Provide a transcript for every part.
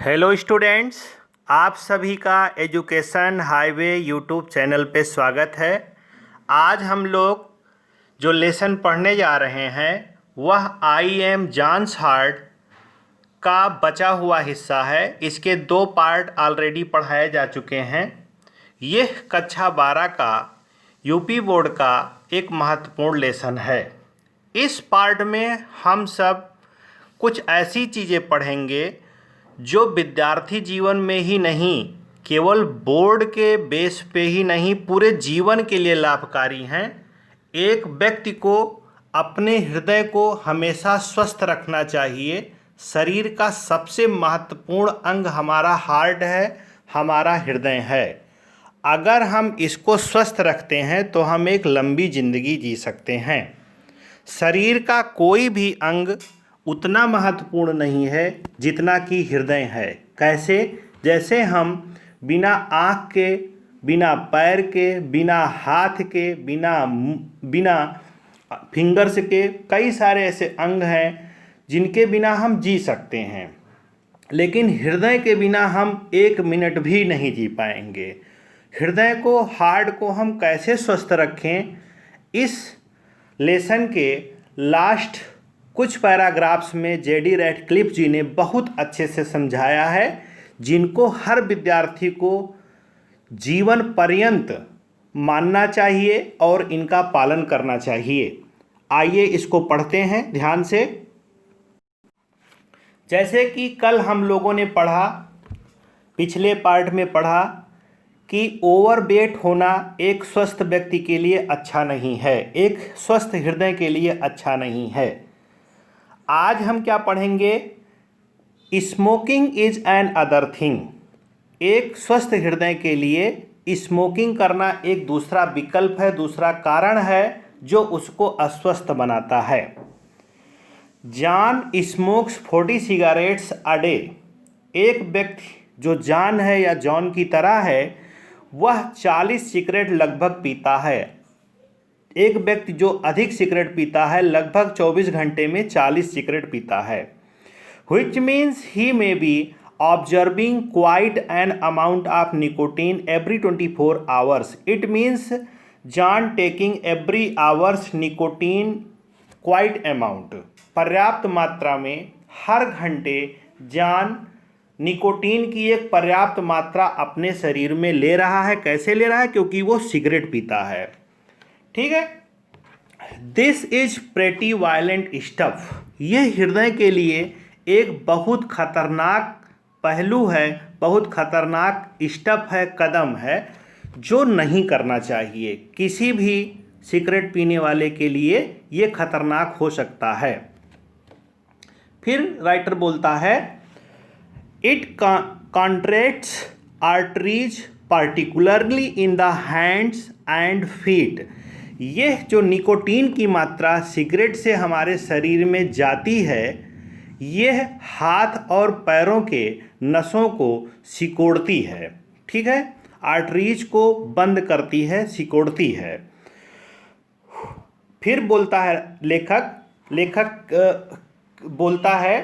Hello students, आप सभी का एजुकेशन हाईवे यूट्यूब चैनल पे स्वागत है। आज हम लोग जो लेसन पढ़ने जा रहे हैं वह आई एम जॉन्स हार्ट का बचा हुआ हिस्सा है। इसके 2 पार्ट ऑलरेडी पढ़ाए जा चुके हैं। यह कक्षा 12 का यूपी बोर्ड का एक महत्वपूर्ण लेसन है। इस पार्ट में हम सब कुछ ऐसी चीज़ें पढ़ेंगे जो विद्यार्थी जीवन में ही नहीं, केवल बोर्ड के बेस पे ही नहीं, पूरे जीवन के लिए लाभकारी हैं। एक व्यक्ति को अपने हृदय को हमेशा स्वस्थ रखना चाहिए। शरीर का सबसे महत्वपूर्ण अंग हमारा हार्ट है, हमारा हृदय है। अगर हम इसको स्वस्थ रखते हैं तो हम एक लंबी ज़िंदगी जी सकते हैं। शरीर का कोई भी अंग उतना महत्वपूर्ण नहीं है जितना कि हृदय है। कैसे? जैसे हम बिना आँख के, बिना पैर के, बिना हाथ के, बिना फिंगर्स के कई सारे ऐसे अंग हैं जिनके बिना हम जी सकते हैं, लेकिन हृदय के बिना हम 1 मिनट भी नहीं जी पाएंगे। हृदय को, हार्ट को हम कैसे स्वस्थ रखें, इस लेसन के लास्ट कुछ पैराग्राफ्स में जेडी रैटक्लिफ जी ने बहुत अच्छे से समझाया है, जिनको हर विद्यार्थी को जीवन पर्यंत मानना चाहिए और इनका पालन करना चाहिए। आइए इसको पढ़ते हैं ध्यान से। जैसे कि कल हम लोगों ने पढ़ा, पिछले पार्ट में पढ़ा कि ओवरवेट होना एक स्वस्थ व्यक्ति के लिए अच्छा नहीं है, एक स्वस्थ हृदय के लिए अच्छा नहीं है। आज हम क्या पढ़ेंगे? Smoking is an other thing. एक स्वस्थ हृदय के लिए स्मोकिंग करना एक दूसरा विकल्प है, दूसरा कारण है जो उसको अस्वस्थ बनाता है। John smokes 40 cigarettes a day. एक व्यक्ति जो जॉन है या जॉन की तरह है, वह 40 सिगरेट लगभग पीता है। एक व्यक्ति जो अधिक सिगरेट पीता है लगभग 24 घंटे में 40 सिगरेट पीता है। Which means he may be observing quite an amount of nicotine every 24 hours. It means John taking every hours nicotine quite amount. पर्याप्त मात्रा में हर घंटे जॉन निकोटीन की एक पर्याप्त मात्रा अपने शरीर में ले रहा है। कैसे ले रहा है? क्योंकि वो सिगरेट पीता है। ठीक है। This is pretty violent stuff. यह हृदय के लिए एक बहुत खतरनाक पहलू है, बहुत खतरनाक स्टफ है, कदम है जो नहीं करना चाहिए। किसी भी सिगरेट पीने वाले के लिए यह खतरनाक हो सकता है। फिर राइटर बोलता है, it contracts arteries particularly in the hands and feet. यह जो निकोटीन की मात्रा सिगरेट से हमारे शरीर में जाती है, यह हाथ और पैरों के नसों को सिकोड़ती है। ठीक है, आर्टरीज को बंद करती है, सिकोड़ती है। फिर बोलता है लेखक बोलता है,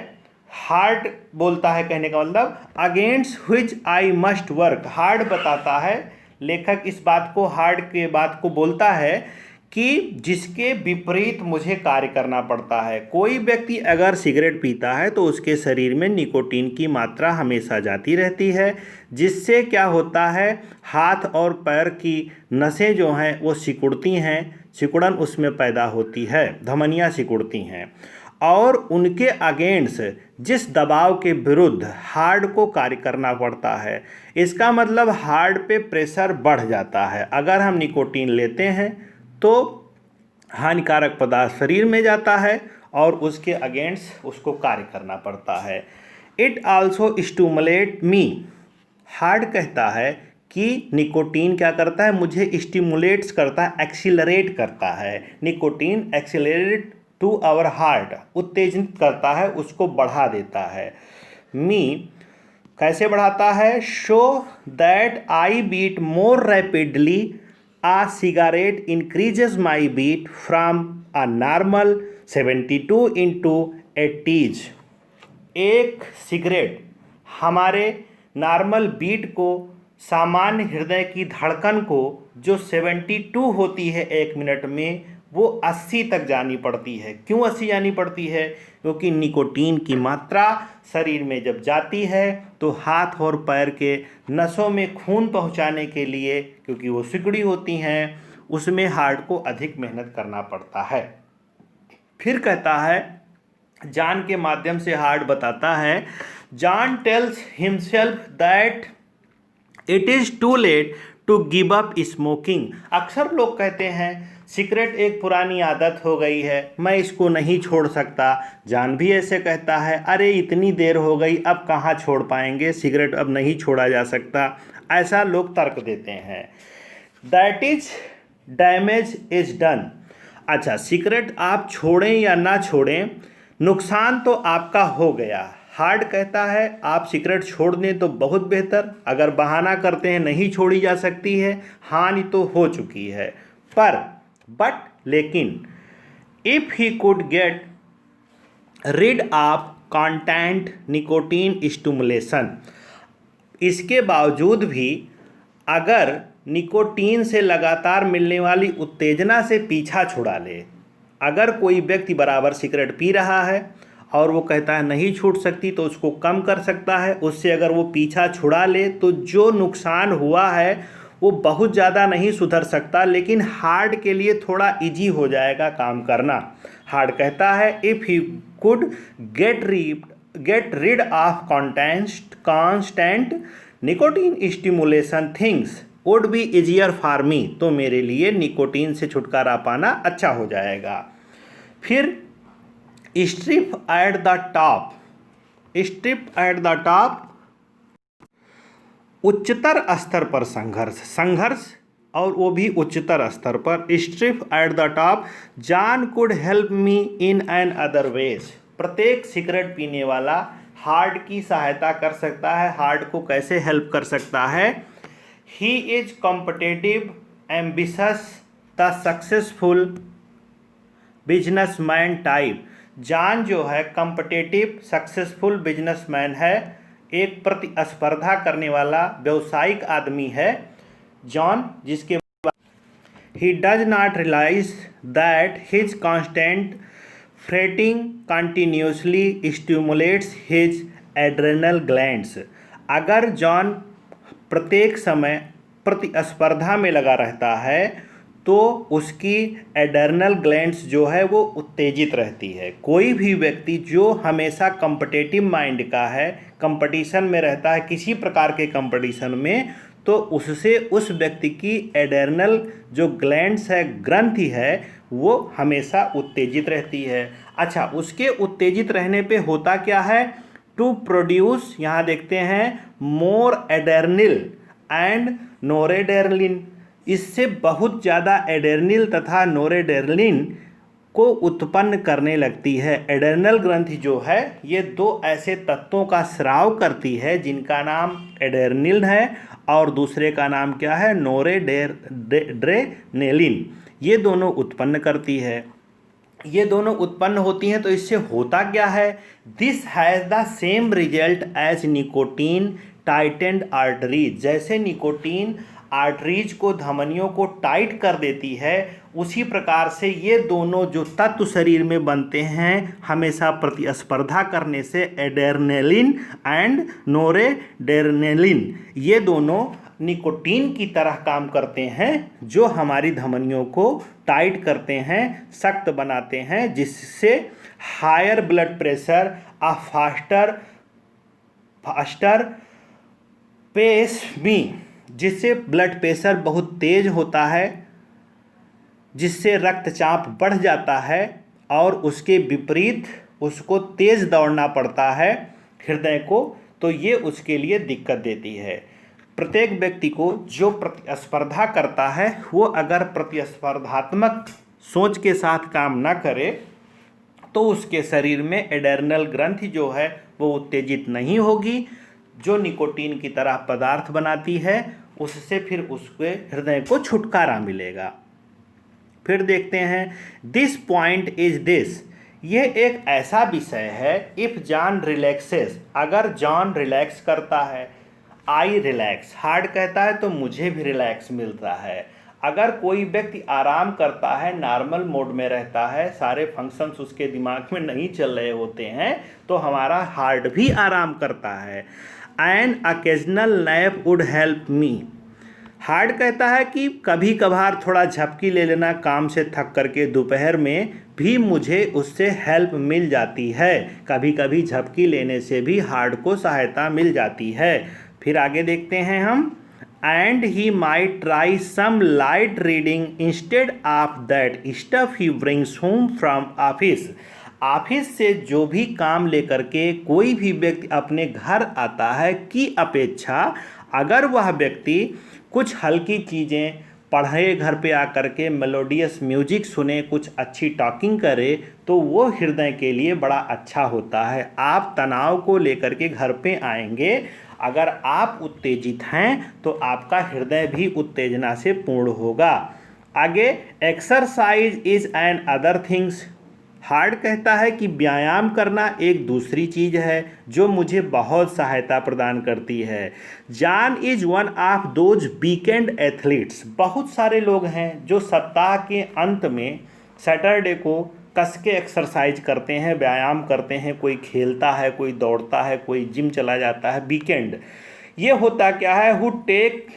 हार्ट बोलता है, कहने का मतलब against which I must work. Heart बताता है, लेखक इस बात को, हार्ट के बात को बोलता है कि जिसके विपरीत मुझे कार्य करना पड़ता है। कोई व्यक्ति अगर सिगरेट पीता है तो उसके शरीर में निकोटीन की मात्रा हमेशा जाती रहती है, जिससे क्या होता है, हाथ और पैर की नसें जो हैं वो सिकुड़ती हैं, सिकुड़न उसमें पैदा होती है, धमनियाँ सिकुड़ती हैं, और उनके अगेंस्ट जिस दबाव के विरुद्ध हार्ट को कार्य करना पड़ता है। इसका मतलब हार्ट पे प्रेशर बढ़ जाता है। अगर हम निकोटीन लेते हैं तो हानिकारक पदार्थ शरीर में जाता है और उसके अगेंस्ट उसको कार्य करना पड़ता है। It also stimulate me. Heart कहता है कि निकोटीन क्या करता है, मुझे स्टिमुलेट्स करता है, एक्सीलरेट करता है। Nicotine accelerate to our heart, उत्तेजित करता है, उसको बढ़ा देता है। मी कैसे बढ़ाता है? Show that I beat more rapidly. A cigarette increases my beat from a normal 72 into 80s. एक सिगरेट हमारे नॉर्मल बीट को, सामान्य हृदय की धड़कन को जो 72 होती है 1 मिनट में, वो 80 तक जानी पड़ती है। क्यों 80 जानी पड़ती है? क्योंकि निकोटीन की मात्रा शरीर में जब जाती है तो हाथ और पैर के नसों में खून पहुंचाने के लिए, क्योंकि वो सिकुड़ी होती हैं, उसमें हार्ट को अधिक मेहनत करना पड़ता है। फिर कहता है, जॉन के माध्यम से हार्ट बताता है, John tells himself that it is too late to give up smoking. अक्सर लोग कहते हैं सिगरेट एक पुरानी आदत हो गई है, मैं इसको नहीं छोड़ सकता। जॉन भी ऐसे कहता है, अरे इतनी देर हो गई, अब कहाँ छोड़ पाएंगे, सिगरेट अब नहीं छोड़ा जा सकता। ऐसा लोग तर्क देते हैं। That is damage is done. अच्छा, सिगरेट आप छोड़ें या ना छोड़ें, नुकसान तो आपका हो गया। हार्ट कहता है आप सिगरेट छोड़ दें तो बहुत बेहतर, अगर बहाना करते हैं नहीं छोड़ी जा सकती है, हानि तो हो चुकी है। लेकिन if he could get rid of content nicotine stimulation, इसके बावजूद भी अगर निकोटीन से लगातार मिलने वाली उत्तेजना से पीछा छुड़ा ले, अगर कोई व्यक्ति बराबर सिगरेट पी रहा है और वो कहता है नहीं छूट सकती, तो उसको कम कर सकता है। उससे अगर वो पीछा छुड़ा ले तो जो नुकसान हुआ है वो बहुत ज़्यादा नहीं सुधर सकता, लेकिन हार्ट के लिए थोड़ा इजी हो जाएगा काम करना। हार्ट कहता है if he could get rid of constant nicotine stimulation things would be easier for me, तो मेरे लिए निकोटीन से छुटकारा पाना अच्छा हो जाएगा। फिर स्ट्रिप एट द टॉप, उच्चतर स्तर पर संघर्ष और वो भी उच्चतर स्तर पर। Strip at the top, John could help me in an other ways. प्रत्येक सिगरेट पीने वाला हार्ट की सहायता कर सकता है। हार्ट को कैसे हेल्प कर सकता है? He is competitive, ambitious, the successful businessman type. John जो है कॉम्पिटिटिव, सक्सेसफुल बिजनेसमैन है, एक प्रतिस्पर्धा करने वाला व्यवसायिक आदमी है जॉन, जिसके he does not realize that his constant fretting continuously stimulates his adrenal glands. अगर जॉन प्रत्येक समय प्रतिस्पर्धा में लगा रहता है तो उसकी एड्रेनल ग्लैंड्स जो है वो उत्तेजित रहती है। कोई भी व्यक्ति जो हमेशा कॉम्पिटिटिव माइंड का है, कंपटीशन में रहता है किसी प्रकार के कंपटीशन में, तो उससे उस व्यक्ति की एड्रेनल जो ग्लैंड्स है, ग्रंथि है, वो हमेशा उत्तेजित रहती है। अच्छा, उसके उत्तेजित रहने पे होता क्या है? टू प्रोड्यूस, यहाँ देखते हैं, मोर एड्रेनल एंड नोरेड्रेनलिन। इससे बहुत ज़्यादा एड्रेनल तथा नोरेड्रेनलिन को उत्पन्न करने लगती है। एड्रेनल ग्रंथि जो है ये दो ऐसे तत्वों का स्राव करती है जिनका नाम एड्रेनलिन है और दूसरे का नाम क्या है? नोरेड्रेनलिन। ये दोनों उत्पन्न करती है। ये दोनों उत्पन्न होती हैं तो इससे होता क्या है? This has the same result as nicotine tightened arteries. जैसे निकोटीन आर्टरीज को, धमनियों को टाइट कर देती है, उसी प्रकार से ये दोनों जो तत्व शरीर में बनते हैं हमेशा प्रतिस्पर्धा करने से, एड्रेनलिन एंड नोरेड्रेनलिन, ये दोनों निकोटीन की तरह काम करते हैं, जो हमारी धमनियों को टाइट करते हैं, सख्त बनाते हैं, जिससे higher blood pressure, a faster pace में, जिससे ब्लड प्रेशर बहुत तेज होता है, जिससे रक्तचाप बढ़ जाता है और उसके विपरीत उसको तेज दौड़ना पड़ता है हृदय को, तो ये उसके लिए दिक्कत देती है। प्रत्येक व्यक्ति को जो प्रतिस्पर्धा करता है वो अगर प्रतिस्पर्धात्मक सोच के साथ काम ना करे तो उसके शरीर में एड्रेनल ग्रंथि जो है वो उत्तेजित नहीं होगी, जो निकोटीन की तरह पदार्थ बनाती है, उससे फिर उसके हृदय को छुटकारा मिलेगा। फिर देखते हैं, दिस पॉइंट इज दिस, ये एक ऐसा विषय है, इफ़ जॉन रिलैक्सेस, अगर जॉन रिलैक्स करता है, आई रिलैक्स, हार्ट कहता है तो मुझे भी रिलैक्स मिलता है। अगर कोई व्यक्ति आराम करता है, नॉर्मल मोड में रहता है, सारे फंक्शंस उसके दिमाग में नहीं चल रहे होते हैं, तो हमारा हार्ट भी आराम करता है। An occasional nap would help me, heart कहता है कि कभी कभार थोड़ा झपकी ले लेना, काम से थक करके दोपहर में भी मुझे उससे हेल्प मिल जाती है। कभी कभी झपकी लेने से भी हार्ट को सहायता मिल जाती है। फिर आगे देखते हैं हम, and he might try some light reading instead of that stuff he brings home from office, office से जो भी काम लेकर के कोई भी व्यक्ति अपने घर आता है की अपेक्षा अगर वह व्यक्ति कुछ हल्की चीज़ें पढ़े, घर पे आकर के मेलोडियस म्यूजिक सुने, कुछ अच्छी टॉकिंग करे, तो वो हृदय के लिए बड़ा अच्छा होता है। आप तनाव को लेकर के घर पे आएंगे, अगर आप उत्तेजित हैं तो आपका हृदय भी उत्तेजना से पूर्ण होगा। आगे, exercise is an other things, heart कहता है कि व्यायाम करना एक दूसरी चीज़ है जो मुझे बहुत सहायता प्रदान करती है। John is one of those weekend athletes, बहुत सारे लोग हैं जो सप्ताह के अंत में सैटरडे को कस के एक्सरसाइज करते हैं, व्यायाम करते हैं, कोई खेलता है, कोई दौड़ता है, कोई जिम चला जाता है। वीकेंड ये होता क्या है, हु टेक,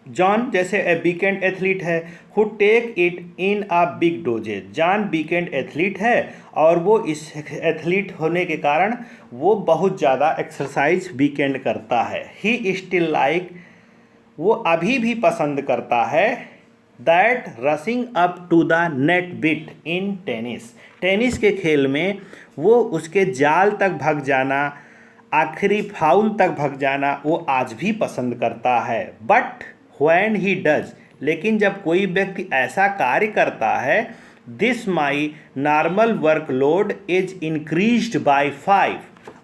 जॉन जैसे ए वीकेंड एथलीट है, who take it in a big doses, John weekend athlete है और वो इस एथलीट होने के कारण वो बहुत ज़्यादा एक्सरसाइज वीकेंड करता है। ही स्टिल लाइक, वो अभी भी पसंद करता है, that rushing up to the net bit in tennis, tennis के खेल में वो उसके जाल तक भाग जाना, आखिरी फाउल तक भाग जाना वो आज भी पसंद करता है। बट व्हेन ही डज, लेकिन जब कोई व्यक्ति ऐसा कार्य करता है, this my normal workload is increased by 5,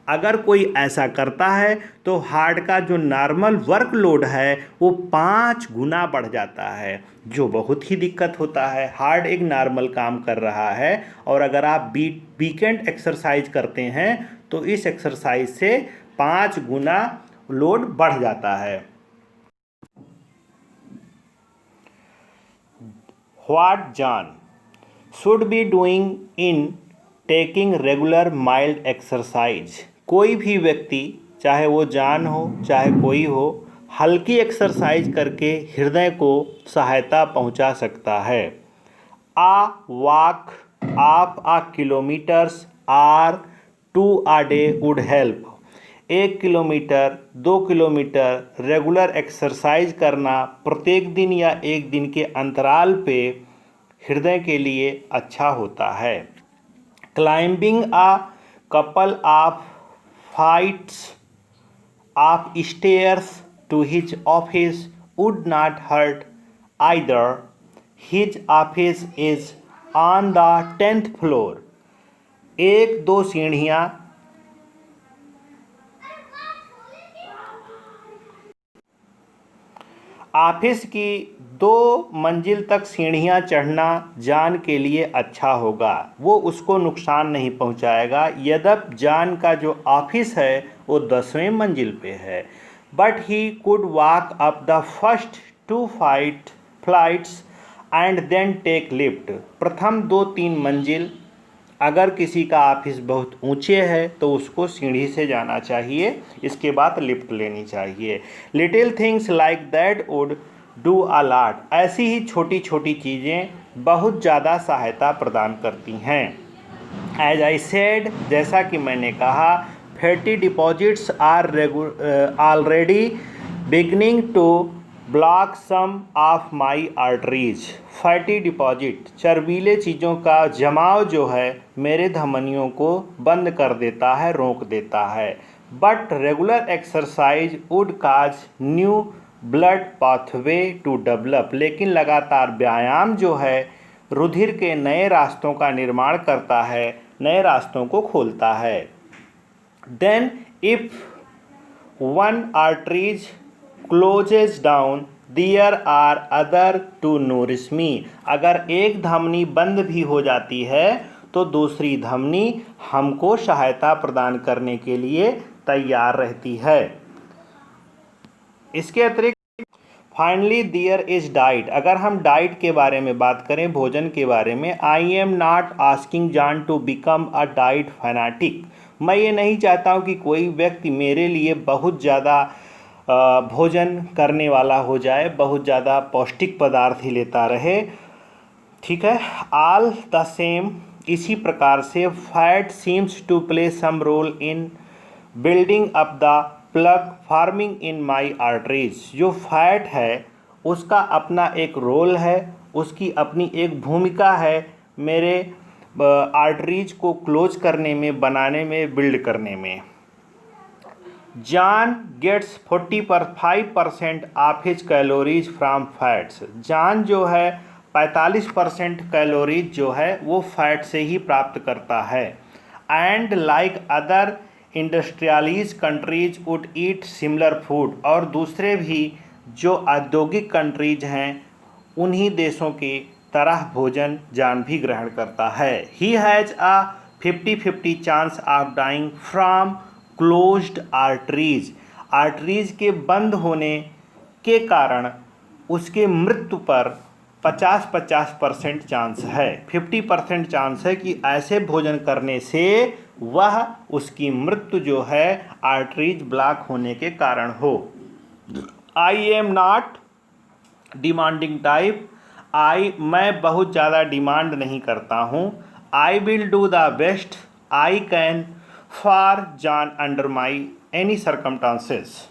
अगर कोई ऐसा करता है तो हार्ट का जो नॉर्मल वर्कलोड है वो 5 गुना बढ़ जाता है, जो बहुत ही दिक्कत होता है। हार्ट एक नॉर्मल काम कर रहा है और अगर आप वीकेंड एक्सरसाइज करते हैं तो इस एक्सरसाइज से 5 गुना लोड बढ़ जाता है। What John should be doing in taking regular mild exercise, कोई भी व्यक्ति, चाहे वो जॉन हो चाहे कोई हो, हल्की एक्सरसाइज करके हृदय को सहायता पहुंचा सकता है। A walk of a kilometers or two a day would help, 1 kilometer 2 kilometer regular exercise करना प्रत्येक दिन या एक दिन के अंतराल पे हृदय के लिए अच्छा होता है। Climbing a couple of flights of stairs to his office would not hurt either, his office is on the 10th floor, 1-2 सीढ़ियाँ ऑफिस की 2 मंजिल तक सीढ़ियाँ चढ़ना जॉन के लिए अच्छा होगा, वो उसको नुकसान नहीं पहुंचाएगा। यद्यपि जॉन का जो ऑफिस है वो 10वें मंजिल पे है, but he could walk up the first 2 flights and then take lift, प्रथम 2-3 मंजिल, अगर किसी का ऑफिस बहुत ऊंचे है तो उसको सीढ़ी से जाना चाहिए, इसके बाद लिफ्ट लेनी चाहिए। Little things like that would do a lot, ऐसी ही छोटी छोटी चीज़ें बहुत ज़्यादा सहायता प्रदान करती हैं। एज आई सेड, जैसा कि मैंने कहा, fatty deposits are already beginning to block some of my arteries, fatty deposit, चर्बीले चीज़ों का जमाव जो है मेरे धमनियों को बंद कर देता है, रोक देता है। But regular exercise would cause new blood pathway to develop, लेकिन लगातार व्यायाम जो है रुधिर के नए रास्तों का निर्माण करता है, नए रास्तों को खोलता है। Then if one arteries closes down there are other to nourish me, अगर एक धमनी बंद भी हो जाती है तो दूसरी धमनी हमको सहायता प्रदान करने के लिए तैयार रहती है। इसके अतिरिक्त फाइनली देयर इज डाइट। अगर हम डाइट के बारे में बात करें, भोजन के बारे में, I am not asking John to become a diet fanatic. मैं ये नहीं चाहता हूँ कि कोई व्यक्ति मेरे लिए बहुत ज़्यादा भोजन करने वाला हो जाए, बहुत ज़्यादा पौष्टिक पदार्थ ही लेता रहे। ठीक है, ऑल द सेम, इसी प्रकार से fat seems to play some role in building up the plug forming in my arteries. जो फैट है उसका अपना एक रोल है, उसकी अपनी एक भूमिका है मेरे आर्टरीज को क्लोज करने में, बनाने में, बिल्ड करने में। John gets 45% of his calories from fats. John जो है 45% कैलोरीज जो है वो फैट से ही प्राप्त करता है। And like other industrialise countries would eat similar food. और दूसरे भी जो औद्योगिक कंट्रीज हैं उन्हीं देशों की तरह भोजन जॉन भी ग्रहण करता है। He has a 50-50 chance of dying from closed arteries. Arteries के बंद होने के कारण उसके मृत्यु पर 50-50% चांस है, 50% चांस है कि ऐसे भोजन करने से वह उसकी मृत्यु जो है आर्टरीज ब्लॉक होने के कारण हो। आई एम नॉट डिमांडिंग टाइप। मैं बहुत ज़्यादा डिमांड नहीं करता हूँ। I will do the best I can for John under my any circumstances.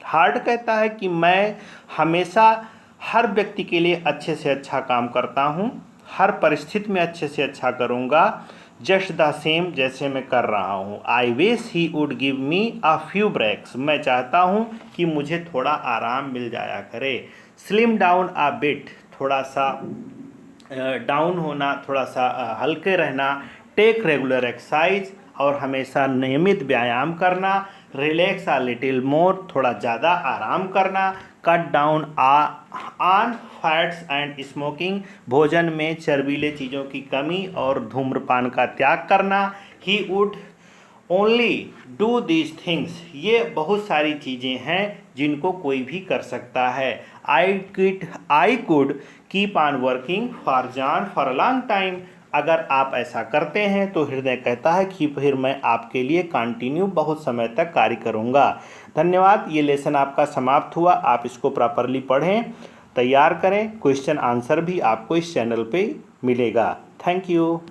Heart कहता है कि मैं हमेशा हर व्यक्ति के लिए अच्छे से अच्छा काम करता हूँ, हर परिस्थिति में अच्छे से अच्छा करूँगा, जस्ट द सेम जैसे मैं कर रहा हूँ। I wish he would give me a few breaks. मैं चाहता हूँ कि मुझे थोड़ा आराम मिल जाया करे। स्लिम डाउन अ बिट, थोड़ा सा डाउन होना, थोड़ा सा हल्के रहना। टेक रेगुलर एक्सरसाइज, और हमेशा नियमित व्यायाम करना। रिलैक्स अ लिटिल मोर, थोड़ा ज़्यादा आराम करना। Cut down on fats and smoking, भोजन में चर्बीले चीज़ों की कमी और धूम्रपान का त्याग करना। He would only do these things, ये बहुत सारी चीज़ें हैं जिनको कोई भी कर सकता है। I could keep on working for John for a long time. अगर आप ऐसा करते हैं तो हृदय कहता है कि फिर मैं आपके लिए कंटिन्यू बहुत समय तक कार्य करूंगा। धन्यवाद। ये लेसन आपका समाप्त हुआ। आप इसको प्रॉपरली पढ़ें, तैयार करें। क्वेश्चन आंसर भी आपको इस चैनल पे मिलेगा। Thank you.